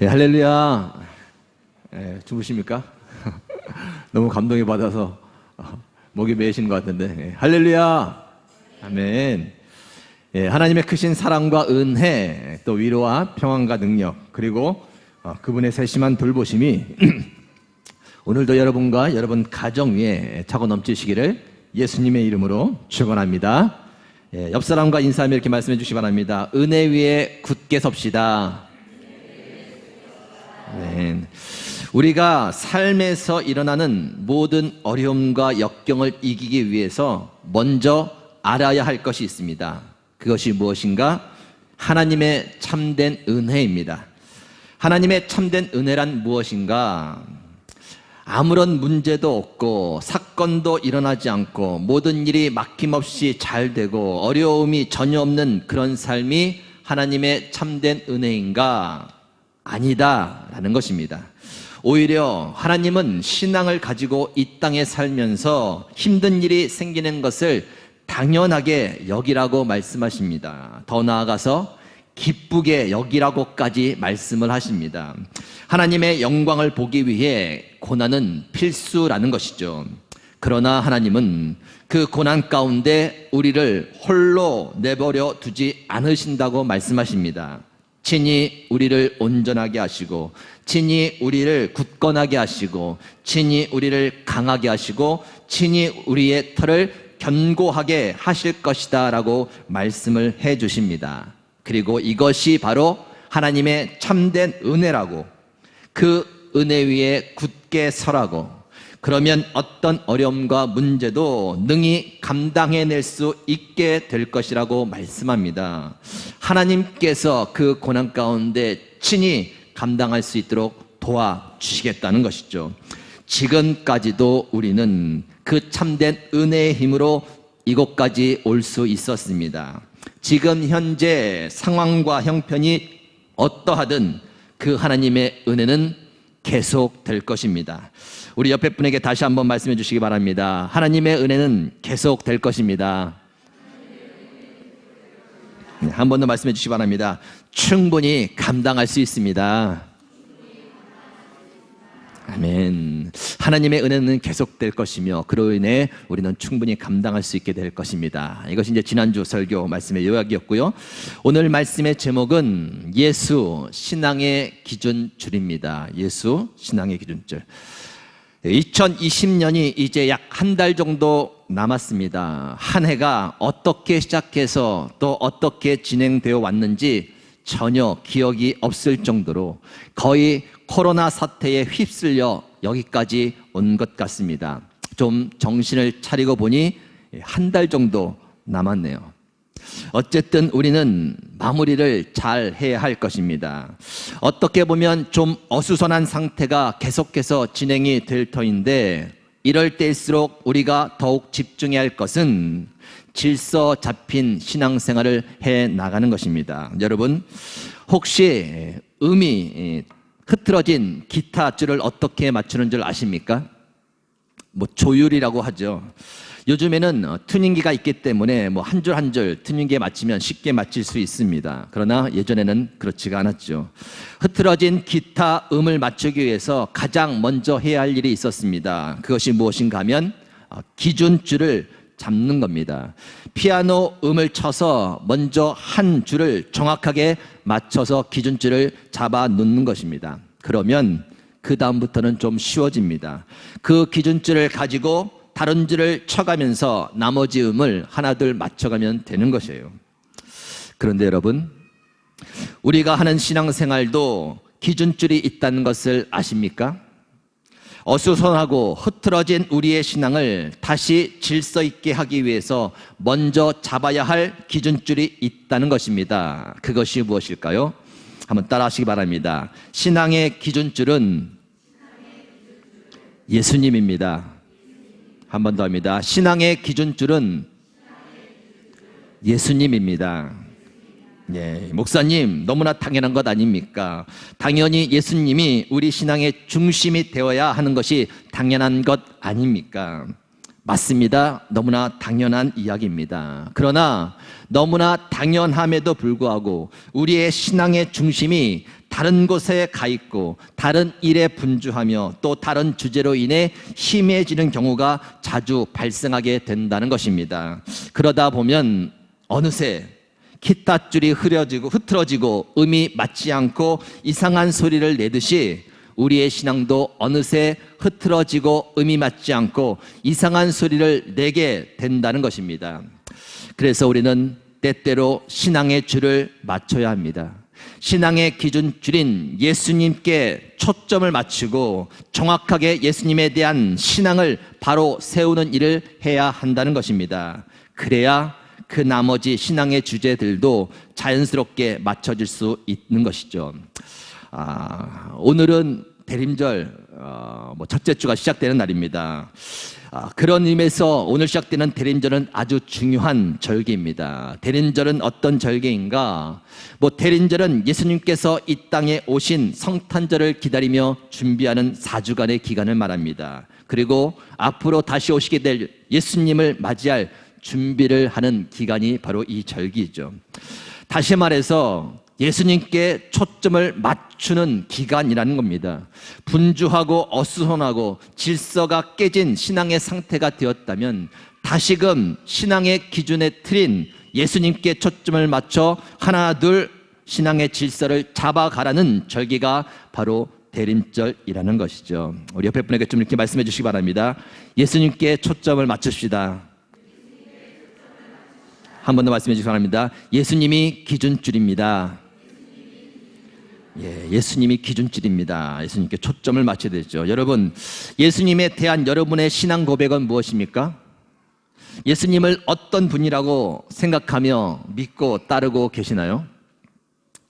할렐루야. 주무십니까? 너무 감동이 받아서 목이 메이신 것 같은데. 할렐루야. 아멘. 하나님의 크신 사랑과 은혜, 또 위로와 평안과 능력, 그리고 그분의 세심한 돌보심이 오늘도 여러분과 여러분 가정 위에 차고 넘치시기를 예수님의 이름으로 축원합니다. 옆 사람과 인사하며 이렇게 말씀해 주시기 바랍니다. 은혜 위에 굳게 섭시다. 네. 우리가 삶에서 일어나는 모든 어려움과 역경을 이기기 위해서 먼저 알아야 할 것이 있습니다. 그것이 무엇인가? 하나님의 참된 은혜입니다. 하나님의 참된 은혜란 무엇인가? 아무런 문제도 없고 사건도 일어나지 않고 모든 일이 막힘없이 잘 되고 어려움이 전혀 없는 그런 삶이 하나님의 참된 은혜인가? 아니다라는 것입니다. 오히려 하나님은 신앙을 가지고 이 땅에 살면서 힘든 일이 생기는 것을 당연하게 여기라고 말씀하십니다. 더 나아가서 기쁘게 여기라고까지 말씀을 하십니다. 하나님의 영광을 보기 위해 고난은 필수라는 것이죠. 그러나 하나님은 그 고난 가운데 우리를 홀로 내버려 두지 않으신다고 말씀하십니다. 친히 우리를 온전하게 하시고, 친히 우리를 굳건하게 하시고, 친히 우리를 강하게 하시고, 친히 우리의 털을 견고하게 하실 것이다 라고 말씀을 해 주십니다. 그리고 이것이 바로 하나님의 참된 은혜라고, 그 은혜 위에 굳게 서라고, 그러면 어떤 어려움과 문제도 능히 감당해낼 수 있게 될 것이라고 말씀합니다. 하나님께서 그 고난 가운데 친히 감당할 수 있도록 도와주시겠다는 것이죠. 지금까지도 우리는 그 참된 은혜의 힘으로 이곳까지 올 수 있었습니다. 지금 현재 상황과 형편이 어떠하든 그 하나님의 은혜는 계속 될 것입니다. 우리 옆에 분에게 다시 한번 말씀해 주시기 바랍니다. 하나님의 은혜는 계속 될 것입니다. 한 번 더 말씀해 주시기 바랍니다. 충분히 감당할 수 있습니다. 아멘. 하나님의 은혜는 계속될 것이며 그로 인해 우리는 충분히 감당할 수 있게 될 것입니다. 이것이 이제 지난주 설교 말씀의 요약이었고요. 오늘 말씀의 제목은 예수 신앙의 기준줄입니다. 예수 신앙의 기준줄. 2020년이 이제 약 한 달 정도 남았습니다. 한 해가 어떻게 시작해서 또 어떻게 진행되어 왔는지 전혀 기억이 없을 정도로 거의 코로나 사태에 휩쓸려 여기까지 온 것 같습니다. 좀 정신을 차리고 보니 한 달 정도 남았네요. 어쨌든 우리는 마무리를 잘 해야 할 것입니다. 어떻게 보면 좀 어수선한 상태가 계속해서 진행이 될 터인데, 이럴 때일수록 우리가 더욱 집중해야 할 것은 질서 잡힌 신앙생활을 해 나가는 것입니다. 여러분, 혹시 음이 흐트러진 기타 줄을 어떻게 맞추는 줄 아십니까? 조율이라고 하죠. 요즘에는 튜닝기가 있기 때문에 한 줄 한 줄 튜닝기에 맞추면 쉽게 맞출 수 있습니다. 그러나 예전에는 그렇지가 않았죠. 흐트러진 기타 음을 맞추기 위해서 가장 먼저 해야 할 일이 있었습니다. 그것이 무엇인가 하면 기준줄을 잡는 겁니다. 피아노 음을 쳐서 먼저 한 줄을 정확하게 맞춰서 기준줄을 잡아 놓는 것입니다. 그러면 그 다음부터는 좀 쉬워집니다. 그 기준줄을 가지고 다른 줄을 쳐가면서 나머지 음을 하나둘 맞춰가면 되는 것이에요. 그런데 여러분, 우리가 하는 신앙생활도 기준줄이 있다는 것을 아십니까? 어수선하고 흐트러진 우리의 신앙을 다시 질서 있게 하기 위해서 먼저 잡아야 할 기준줄이 있다는 것입니다. 그것이 무엇일까요? 한번 따라 하시기 바랍니다. 신앙의 기준줄은 예수님입니다. 한 번 더 합니다. 신앙의 기준줄은 예수님입니다. 목사님, 너무나 당연한 것 아닙니까? 당연히 예수님이 우리 신앙의 중심이 되어야 하는 것이 당연한 것 아닙니까? 맞습니다. 너무나 당연한 이야기입니다. 그러나 너무나 당연함에도 불구하고 우리의 신앙의 중심이 다른 곳에 가 있고 다른 일에 분주하며 또 다른 주제로 인해 희미해지는 경우가 자주 발생하게 된다는 것입니다. 그러다 보면 어느새 기타줄이 흐트러지고 음이 맞지 않고 이상한 소리를 내듯이 우리의 신앙도 어느새 흐트러지고 음이 맞지 않고 이상한 소리를 내게 된다는 것입니다. 그래서 우리는 때때로 신앙의 줄을 맞춰야 합니다. 신앙의 기준줄인 예수님께 초점을 맞추고 정확하게 예수님에 대한 신앙을 바로 세우는 일을 해야 한다는 것입니다. 그래야 그 나머지 신앙의 주제들도 자연스럽게 맞춰질 수 있는 것이죠. 오늘은 대림절 첫째 주가 시작되는 날입니다. 그런 의미에서 오늘 시작되는 대림절은 아주 중요한 절기입니다. 대림절은 어떤 절기인가? 대림절은 예수님께서 이 땅에 오신 성탄절을 기다리며 준비하는 4주간의 기간을 말합니다. 그리고 앞으로 다시 오시게 될 예수님을 맞이할 준비를 하는 기간이 바로 이 절기죠. 다시 말해서 예수님께 초점을 맞추는 기간이라는 겁니다. 분주하고 어수선하고 질서가 깨진 신앙의 상태가 되었다면 다시금 신앙의 기준에 틀인 예수님께 초점을 맞춰 하나 둘 신앙의 질서를 잡아가라는 절기가 바로 대림절이라는 것이죠. 우리 옆에 분에게 좀 이렇게 말씀해 주시기 바랍니다. 예수님께 초점을 맞춥시다. 한 번 더 말씀해 주시기 바랍니다. 예수님이 기준줄입니다. 예수님이 기준줄입니다. 예수님께 초점을 맞춰야 되죠. 여러분, 예수님에 대한 여러분의 신앙 고백은 무엇입니까? 예수님을 어떤 분이라고 생각하며 믿고 따르고 계시나요?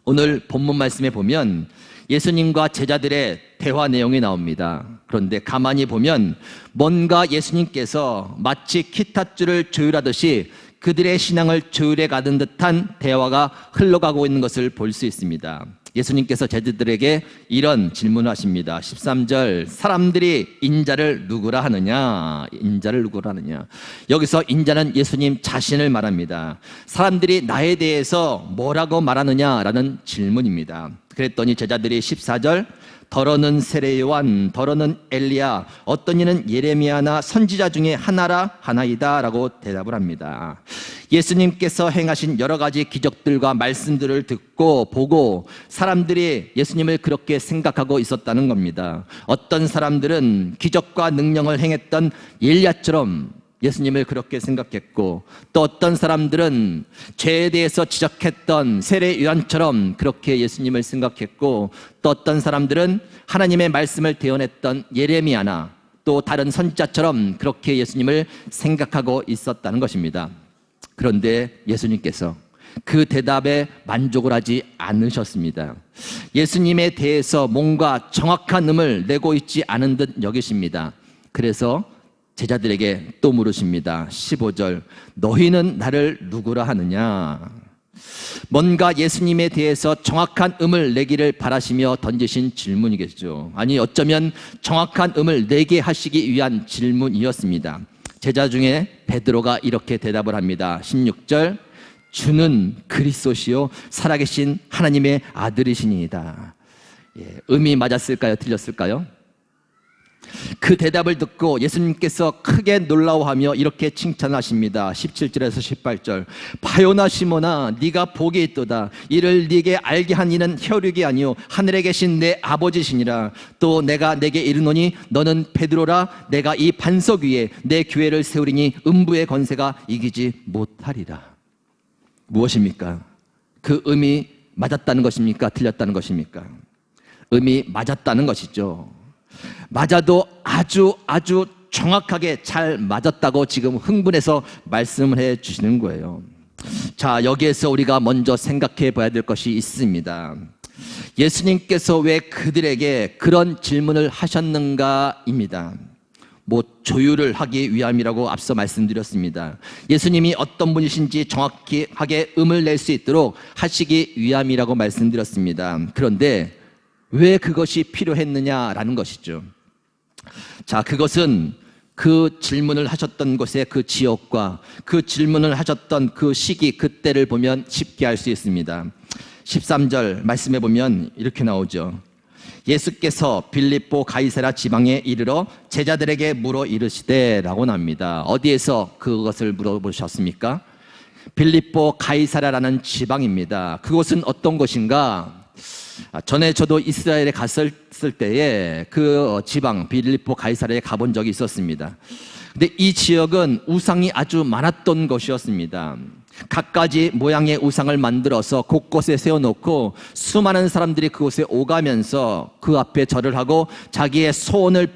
오늘 본문 말씀에 보면 예수님과 제자들의 대화 내용이 나옵니다. 그런데 가만히 보면 뭔가 예수님께서 마치 기타줄을 조율하듯이 그들의 신앙을 조율해 가는 듯한 대화가 흘러가고 있는 것을 볼 수 있습니다. 예수님께서 제자들에게 이런 질문을 하십니다. 13절, 사람들이 인자를 누구라 하느냐? 인자를 누구라 하느냐? 여기서 인자는 예수님 자신을 말합니다. 사람들이 나에 대해서 뭐라고 말하느냐라는 질문입니다. 그랬더니 제자들이 14절, 더러는 세례 요한, 더러는 엘리야, 어떤 이는 예레미야나 선지자 중에 하나이다 라고 대답을 합니다. 예수님께서 행하신 여러 가지 기적들과 말씀들을 듣고 보고 사람들이 예수님을 그렇게 생각하고 있었다는 겁니다. 어떤 사람들은 기적과 능력을 행했던 엘리야처럼 예수님을 그렇게 생각했고, 또 어떤 사람들은 죄에 대해서 지적했던 세례 요한처럼 그렇게 예수님을 생각했고, 또 어떤 사람들은 하나님의 말씀을 대언했던 예레미야나 또 다른 선지자처럼 그렇게 예수님을 생각하고 있었다는 것입니다. 그런데 예수님께서 그 대답에 만족을 하지 않으셨습니다. 예수님에 대해서 뭔가 정확한 음을 내고 있지 않은 듯 여기십니다. 그래서 제자들에게 또 물으십니다. 15절, 너희는 나를 누구라 하느냐? 뭔가 예수님에 대해서 정확한 음을 내기를 바라시며 던지신 질문이겠죠. 아니, 어쩌면 정확한 음을 내게 하시기 위한 질문이었습니다. 제자 중에 베드로가 이렇게 대답을 합니다. 16절, 주는 그리스도시요 살아계신 하나님의 아들이시니이다. 음이 맞았을까요? 틀렸을까요? 그 대답을 듣고 예수님께서 크게 놀라워하며 이렇게 칭찬하십니다. 17절에서 18절, 바요나 시몬아, 네가 복이 있도다. 이를 네게 알게 한 이는 혈육이 아니요 하늘에 계신 내 아버지시니라. 또 내가 내게 이르노니 너는 베드로라. 내가 이 반석 위에 내 교회를 세우리니 음부의 권세가 이기지 못하리라. 무엇입니까? 그 음이 맞았다는 것입니까? 틀렸다는 것입니까? 음이 맞았다는 것이죠. 맞아도 아주 정확하게 잘 맞았다고 지금 흥분해서 말씀을 해 주시는 거예요. 자, 여기에서 우리가 먼저 생각해 봐야 될 것이 있습니다. 예수님께서 왜 그들에게 그런 질문을 하셨는가입니다. 조율을 하기 위함이라고 앞서 말씀드렸습니다. 예수님이 어떤 분이신지 정확하게 음을 낼 수 있도록 하시기 위함이라고 말씀드렸습니다. 그런데 왜 그것이 필요했느냐라는 것이죠. 자, 그것은 그 질문을 하셨던 곳의 그 지역과 그 질문을 하셨던 그 시기, 그때를 보면 쉽게 알 수 있습니다. 13절 말씀해 보면 이렇게 나오죠. 예수께서 빌립보 가이사랴 지방에 이르러 제자들에게 물어 이르시되 라고 납니다. 어디에서 그것을 물어보셨습니까? 빌립보 가이사랴라는 지방입니다. 그곳은 어떤 곳인가? 전에 저도 이스라엘에 갔을 때에 그 지방 빌립보 가이사랴에 가본 적이 있었습니다. 근데 이 지역은 우상이 아주 많았던 곳이었습니다. 갖가지 모양의 우상을 만들어서 곳곳에 세워놓고 수많은 사람들이 그곳에 오가면서 그 앞에 절을 하고 자기의 소원을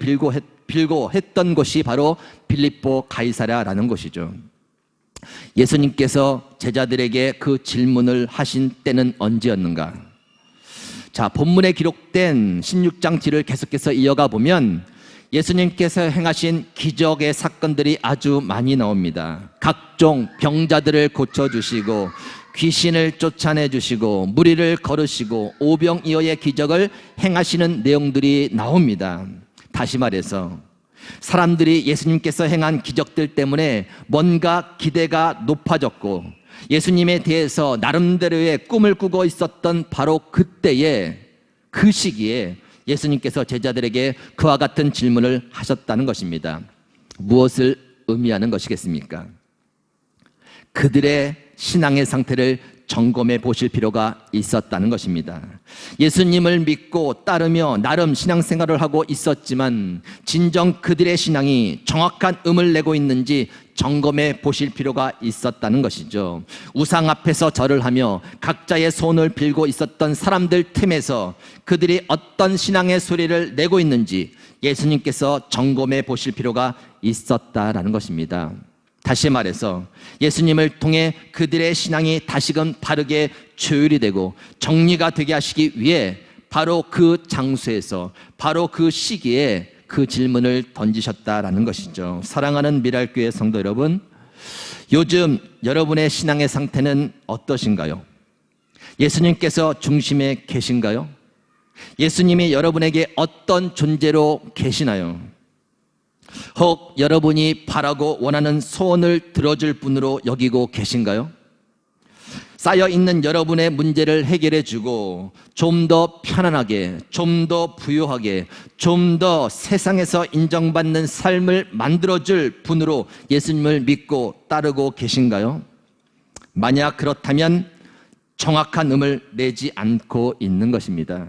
빌고 했던 곳이 바로 빌립보 가이사랴라는 곳이죠. 예수님께서 제자들에게 그 질문을 하신 때는 언제였는가? 자, 본문에 기록된 16장 뒤를 계속해서 이어가 보면 예수님께서 행하신 기적의 사건들이 아주 많이 나옵니다. 각종 병자들을 고쳐주시고 귀신을 쫓아내주시고 무리를 걸으시고 오병이어의 기적을 행하시는 내용들이 나옵니다. 다시 말해서 사람들이 예수님께서 행한 기적들 때문에 뭔가 기대가 높아졌고 예수님에 대해서 나름대로의 꿈을 꾸고 있었던 바로 그때에 그 시기에 예수님께서 제자들에게 그와 같은 질문을 하셨다는 것입니다. 무엇을 의미하는 것이겠습니까? 그들의 신앙의 상태를 점검해 보실 필요가 있었다는 것입니다. 예수님을 믿고 따르며 나름 신앙생활을 하고 있었지만 진정 그들의 신앙이 정확한 음을 내고 있는지 점검해 보실 필요가 있었다는 것이죠. 우상 앞에서 절을 하며 각자의 손을 빌고 있었던 사람들 틈에서 그들이 어떤 신앙의 소리를 내고 있는지 예수님께서 점검해 보실 필요가 있었다라는 것입니다. 다시 말해서 예수님을 통해 그들의 신앙이 다시금 바르게 조율이 되고 정리가 되게 하시기 위해 바로 그 장소에서 바로 그 시기에 그 질문을 던지셨다라는 것이죠. 사랑하는 미랄교회 성도 여러분, 요즘 여러분의 신앙의 상태는 어떠신가요? 예수님께서 중심에 계신가요? 예수님이 여러분에게 어떤 존재로 계시나요? 혹 여러분이 바라고 원하는 소원을 들어줄 분으로 여기고 계신가요? 쌓여있는 여러분의 문제를 해결해주고 좀 더 편안하게, 좀 더 부유하게, 좀 더 세상에서 인정받는 삶을 만들어줄 분으로 예수님을 믿고 따르고 계신가요? 만약 그렇다면 정확한 음을 내지 않고 있는 것입니다.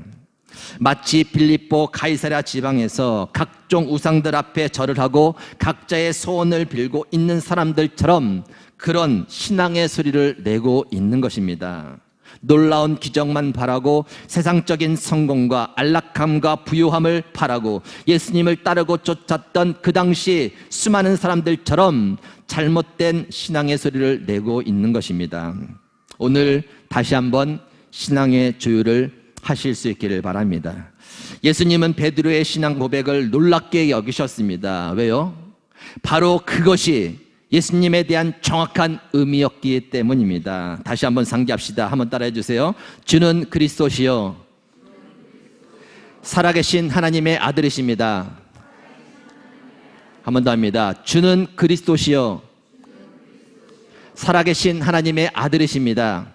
마치 빌립보 가이사랴 지방에서 각종 우상들 앞에 절을 하고 각자의 소원을 빌고 있는 사람들처럼 그런 신앙의 소리를 내고 있는 것입니다. 놀라운 기적만 바라고 세상적인 성공과 안락함과 부유함을 바라고 예수님을 따르고 쫓았던 그 당시 수많은 사람들처럼 잘못된 신앙의 소리를 내고 있는 것입니다. 오늘 다시 한번 신앙의 조율을 하실 수 있기를 바랍니다. 예수님은 베드로의 신앙 고백을 놀랍게 여기셨습니다. 왜요? 바로 그것이 예수님에 대한 정확한 의미였기 때문입니다. 다시 한번 상기합시다. 한번 따라해 주세요. 주는 그리스도시요 살아계신 하나님의 아들이십니다. 한 번 더 합니다. 주는 그리스도시요 살아계신 하나님의 아들이십니다.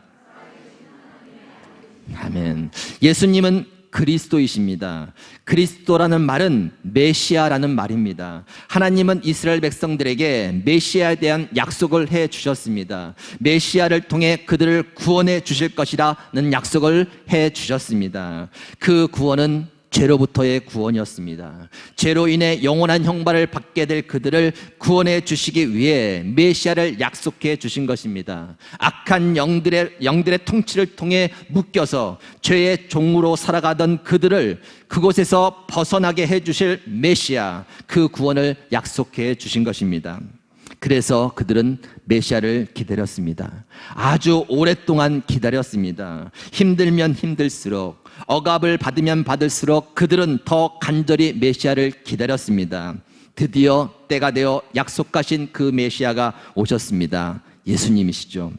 아멘. 예수님은 그리스도이십니다. 그리스도라는 말은 메시아라는 말입니다. 하나님은 이스라엘 백성들에게 메시아에 대한 약속을 해 주셨습니다. 메시아를 통해 그들을 구원해 주실 것이라는 약속을 해 주셨습니다. 그 구원은 죄로부터의 구원이었습니다. 죄로 인해 영원한 형벌을 받게 될 그들을 구원해 주시기 위해 메시아를 약속해 주신 것입니다. 악한 영들의 통치를 통해 묶여서 죄의 종으로 살아가던 그들을 그곳에서 벗어나게 해 주실 메시아, 그 구원을 약속해 주신 것입니다. 그래서 그들은 메시아를 기다렸습니다. 아주 오랫동안 기다렸습니다. 힘들면 힘들수록, 억압을 받으면 받을수록 그들은 더 간절히 메시아를 기다렸습니다. 드디어 때가 되어 약속하신 그 메시아가 오셨습니다. 예수님이시죠.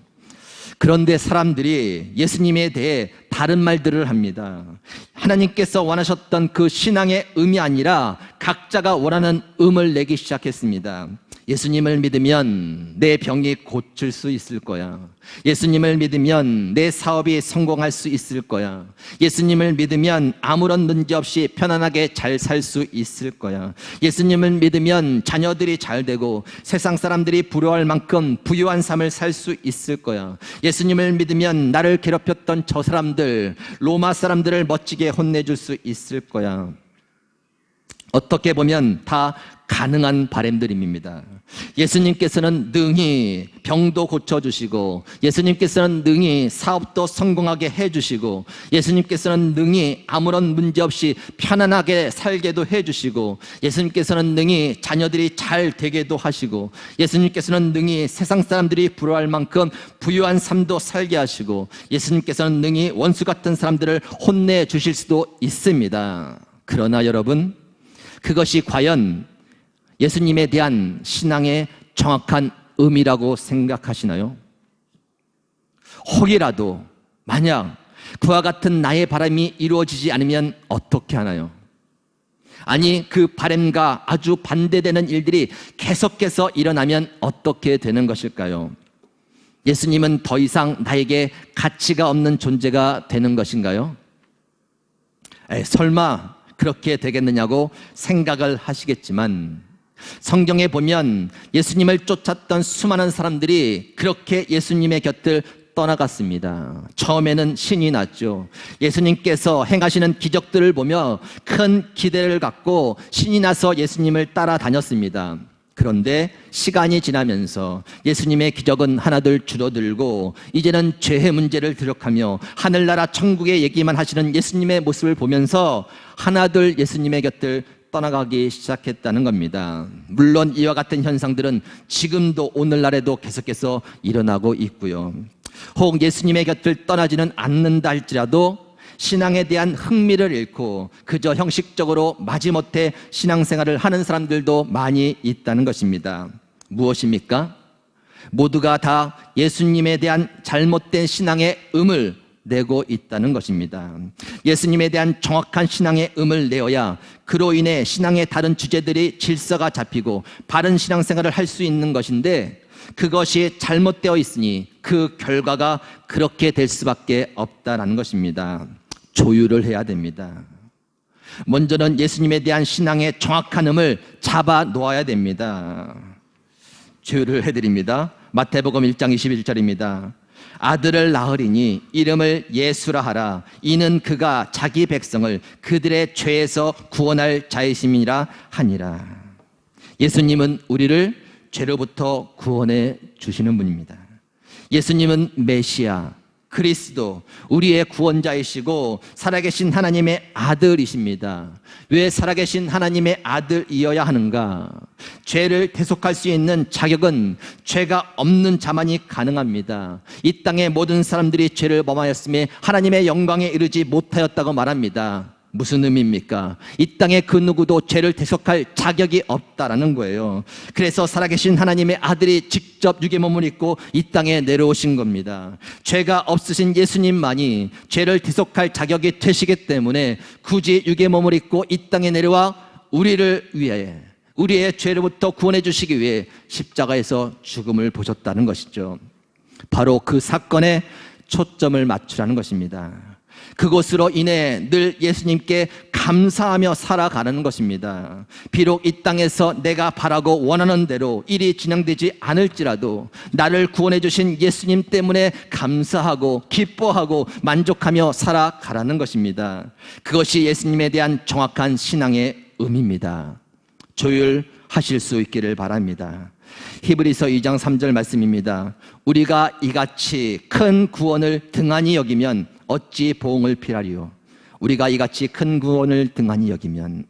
그런데 사람들이 예수님에 대해 다른 말들을 합니다. 하나님께서 원하셨던 그 신앙의 의미 아니라 각자가 원하는 음을 내기 시작했습니다. 예수님을 믿으면 내 병이 고칠 수 있을 거야. 예수님을 믿으면 내 사업이 성공할 수 있을 거야. 예수님을 믿으면 아무런 문제 없이 편안하게 잘 살 수 있을 거야. 예수님을 믿으면 자녀들이 잘 되고 세상 사람들이 부러워할 만큼 부유한 삶을 살 수 있을 거야. 예수님을 믿으면 나를 괴롭혔던 저 사람들, 로마 사람들을 멋지게 혼내줄 수 있을 거야. 어떻게 보면 다 가능한 바람들입니다. 예수님께서는 능히 병도 고쳐주시고, 예수님께서는 능히 사업도 성공하게 해주시고, 예수님께서는 능히 아무런 문제 없이 편안하게 살게도 해주시고, 예수님께서는 능히 자녀들이 잘 되게도 하시고, 예수님께서는 능히 세상 사람들이 부러워할 만큼 부유한 삶도 살게 하시고, 예수님께서는 능히 원수 같은 사람들을 혼내주실 수도 있습니다. 그러나 여러분, 그것이 과연 예수님에 대한 신앙의 정확한 의미라고 생각하시나요? 혹이라도 만약 그와 같은 나의 바람이 이루어지지 않으면 어떻게 하나요? 아니, 그 바람과 아주 반대되는 일들이 계속해서 일어나면 어떻게 되는 것일까요? 예수님은 더 이상 나에게 가치가 없는 존재가 되는 것인가요? 설마 그렇게 되겠느냐고 생각을 하시겠지만, 성경에 보면 예수님을 쫓았던 수많은 사람들이 그렇게 예수님의 곁을 떠나갔습니다. 처음에는 신이 났죠. 예수님께서 행하시는 기적들을 보며 큰 기대를 갖고 신이 나서 예수님을 따라다녔습니다. 그런데 시간이 지나면서 예수님의 기적은 하나둘 줄어들고, 이제는 죄의 문제를 드력하며 하늘나라 천국의 얘기만 하시는 예수님의 모습을 보면서 하나둘 예수님의 곁을 떠나가기 시작했다는 겁니다. 물론 이와 같은 현상들은 지금도 오늘날에도 계속해서 일어나고 있고요. 혹 예수님의 곁을 떠나지는 않는다 할지라도 신앙에 대한 흥미를 잃고 그저 형식적으로 마지못해 신앙생활을 하는 사람들도 많이 있다는 것입니다. 무엇입니까? 모두가 다 예수님에 대한 잘못된 신앙의 음을 내고 있다는 것입니다. 예수님에 대한 정확한 신앙의 음을 내어야 그로 인해 신앙의 다른 주제들이 질서가 잡히고 바른 신앙생활을 할 수 있는 것인데, 그것이 잘못되어 있으니 그 결과가 그렇게 될 수밖에 없다는 것입니다. 조율을 해야 됩니다. 먼저는 예수님에 대한 신앙의 정확한 음을 잡아 놓아야 됩니다. 조율을 해드립니다. 마태복음 1장 21절입니다. 아들을 낳으리니 이름을 예수라 하라. 이는 그가 자기 백성을 그들의 죄에서 구원할 자이심이라 하니라. 예수님은 우리를 죄로부터 구원해 주시는 분입니다. 예수님은 메시아, 그리스도, 우리의 구원자이시고 살아계신 하나님의 아들이십니다. 왜 살아계신 하나님의 아들이어야 하는가? 죄를 대속할 수 있는 자격은 죄가 없는 자만이 가능합니다. 이 땅의 모든 사람들이 죄를 범하였음에 하나님의 영광에 이르지 못하였다고 말합니다. 무슨 의미입니까? 이 땅에 그 누구도 죄를 대속할 자격이 없다라는 거예요. 그래서 살아계신 하나님의 아들이 직접 육의 몸을 입고 이 땅에 내려오신 겁니다. 죄가 없으신 예수님만이 죄를 대속할 자격이 되시기 때문에 굳이 육의 몸을 입고 이 땅에 내려와 우리를 위해, 우리의 죄로부터 구원해 주시기 위해 십자가에서 죽음을 보셨다는 것이죠. 바로 그 사건에 초점을 맞추라는 것입니다. 그것으로 인해 늘 예수님께 감사하며 살아가는 것입니다. 비록 이 땅에서 내가 바라고 원하는 대로 일이 진행되지 않을지라도 나를 구원해 주신 예수님 때문에 감사하고 기뻐하고 만족하며 살아가라는 것입니다. 그것이 예수님에 대한 정확한 신앙의 의미입니다. 조율하실 수 있기를 바랍니다. 히브리서 2장 3절 말씀입니다. 우리가 이같이 큰 구원을 등한히 여기면 어찌 보응을 피하리요. 우리가 이같이 큰 구원을 등한히 여기면,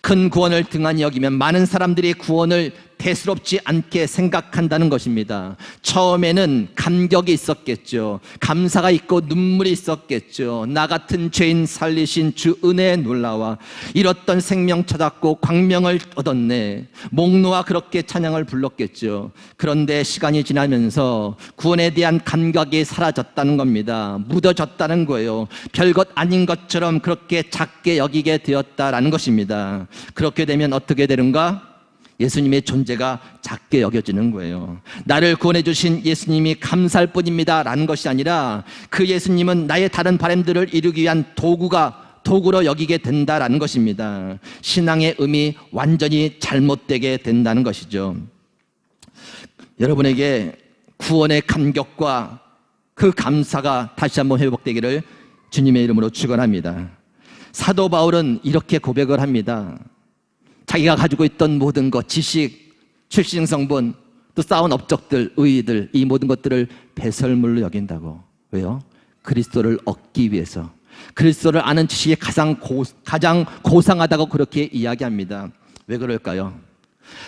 큰 구원을 등한히 여기면, 많은 사람들이 구원을 대수롭지 않게 생각한다는 것입니다. 처음에는 감격이 있었겠죠. 감사가 있고 눈물이 있었겠죠. 나 같은 죄인 살리신 주 은혜에 놀라와 잃었던 생명 찾았고 광명을 얻었네. 목 놓아 그렇게 찬양을 불렀겠죠. 그런데 시간이 지나면서 구원에 대한 감격이 사라졌다는 겁니다. 묻어졌다는 거예요. 별것 아닌 것처럼 그렇게 작게 여기게 되었다라는 것입니다. 그렇게 되면 어떻게 되는가? 예수님의 존재가 작게 여겨지는 거예요. 나를 구원해 주신 예수님이 감사할 뿐입니다 라는 것이 아니라 그 예수님은 나의 다른 바람들을 이루기 위한 도구로 여기게 된다라는 것입니다. 신앙의 의미 완전히 잘못되게 된다는 것이죠. 여러분에게 구원의 감격과 그 감사가 다시 한번 회복되기를 주님의 이름으로 축원합니다. 사도 바울은 이렇게 고백을 합니다. 자기가 가지고 있던 모든 것, 지식, 출신 성분, 또 쌓은 업적들, 의의들, 이 모든 것들을 배설물로 여긴다고. 왜요? 그리스도를 얻기 위해서. 그리스도를 아는 지식이 가장 고상하다고 그렇게 이야기합니다. 왜 그럴까요?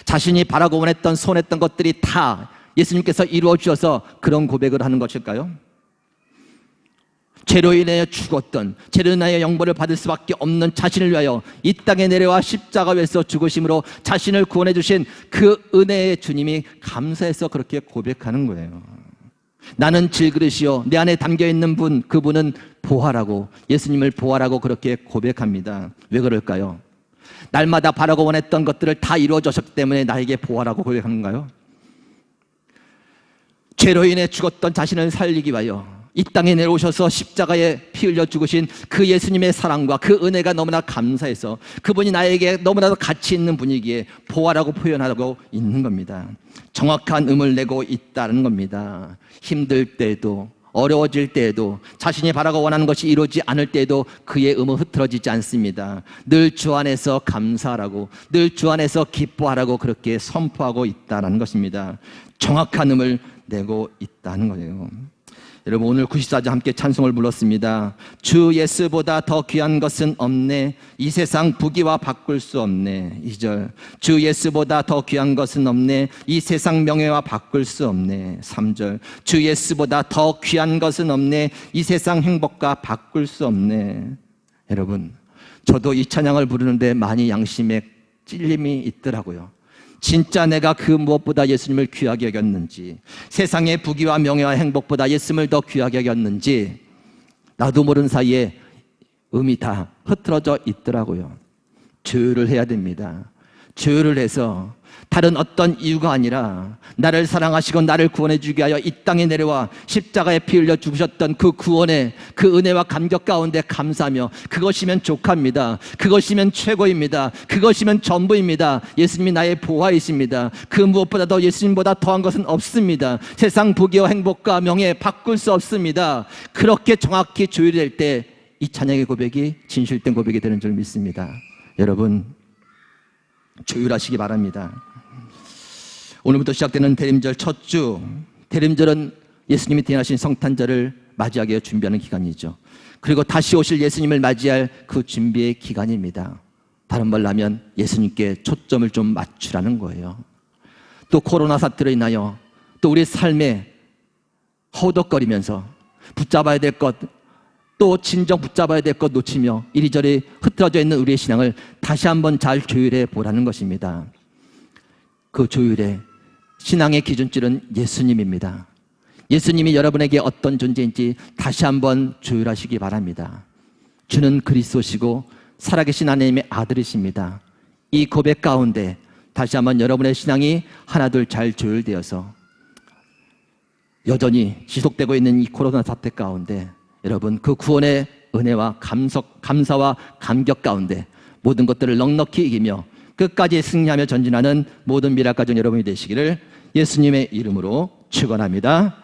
자신이 바라고 원했던 소원했던 것들이 다 예수님께서 이루어 주셔서 그런 고백을 하는 것일까요? 죄로 인하여 죽었던, 죄로 인하여 영벌을 받을 수밖에 없는 자신을 위하여 이 땅에 내려와 십자가 위에서 죽으심으로 자신을 구원해 주신 그 은혜의 주님이 감사해서 그렇게 고백하는 거예요. 나는 질그릇이요 내 안에 담겨있는 분, 그분은 보아라고, 예수님을 보아라고 그렇게 고백합니다. 왜 그럴까요? 날마다 바라고 원했던 것들을 다 이루어 주셨기 때문에 나에게 보아라고 고백하는가요? 죄로 인해 죽었던 자신을 살리기 위하여 이 땅에 내려오셔서 십자가에 피 흘려 죽으신 그 예수님의 사랑과 그 은혜가 너무나 감사해서 그분이 나에게 너무나도 가치 있는 분이기에 보아라고 표현하고 있는 겁니다. 정확한 음을 내고 있다는 겁니다. 힘들 때에도, 어려워질 때에도, 자신이 바라고 원하는 것이 이루어지지 않을 때에도 그의 음은 흐트러지지 않습니다. 늘 주 안에서 감사하라고, 늘 주 안에서 기뻐하라고 그렇게 선포하고 있다는 것입니다. 정확한 음을 내고 있다는 거예요. 여러분, 오늘 94절 함께 찬송을 불렀습니다. 주 예수보다 더 귀한 것은 없네. 이 세상 부귀와 바꿀 수 없네. 2절. 주 예수보다 더 귀한 것은 없네. 이 세상 명예와 바꿀 수 없네. 3절. 주 예수보다 더 귀한 것은 없네. 이 세상 행복과 바꿀 수 없네. 여러분, 저도 이 찬양을 부르는데 많이 양심에 찔림이 있더라고요. 진짜 내가 그 무엇보다 예수님을 귀하게 여겼는지, 세상의 부귀와 명예와 행복보다 예수님을 더 귀하게 여겼는지 나도 모르는 사이에 음이 다 흐트러져 있더라고요. 조율을 해야 됩니다. 조율을 해서 다른 어떤 이유가 아니라 나를 사랑하시고 나를 구원해 주기 위하여 이 땅에 내려와 십자가에 피 흘려 죽으셨던 그 구원의 그 은혜와 감격 가운데 감사하며, 그것이면 족합니다. 그것이면 최고입니다. 그것이면 전부입니다. 예수님이 나의 보화이십니다. 그 무엇보다도 예수님보다 더한 것은 없습니다. 세상 부귀와 행복과 명예 바꿀 수 없습니다. 그렇게 정확히 조율될 때 이 찬양의 고백이 진실된 고백이 되는 줄 믿습니다. 여러분, 조율하시기 바랍니다. 오늘부터 시작되는 대림절 첫 주, 대림절은 예수님이 태어나신 성탄절을 맞이하기 위해 준비하는 기간이죠. 그리고 다시 오실 예수님을 맞이할 그 준비의 기간입니다. 다른 말로 하면 예수님께 초점을 좀 맞추라는 거예요. 또 코로나 사태로 인하여 또 우리 삶에 허우덕거리면서 붙잡아야 될 것, 또 진정 붙잡아야 될 것 놓치며 이리저리 흐트러져 있는 우리의 신앙을 다시 한번 잘 조율해 보라는 것입니다. 그 조율의 신앙의 기준줄은 예수님입니다. 예수님이 여러분에게 어떤 존재인지 다시 한번 조율하시기 바랍니다. 주는 그리스도시고 살아계신 하나님의 아들이십니다. 이 고백 가운데 다시 한번 여러분의 신앙이 하나둘 잘 조율되어서 여전히 지속되고 있는 이 코로나 사태 가운데 여러분 그 구원의 은혜와 감사와 감격 가운데 모든 것들을 넉넉히 이기며 끝까지 승리하며 전진하는 모든 미랄 가정 여러분이 되시기를 예수님의 이름으로 축원합니다.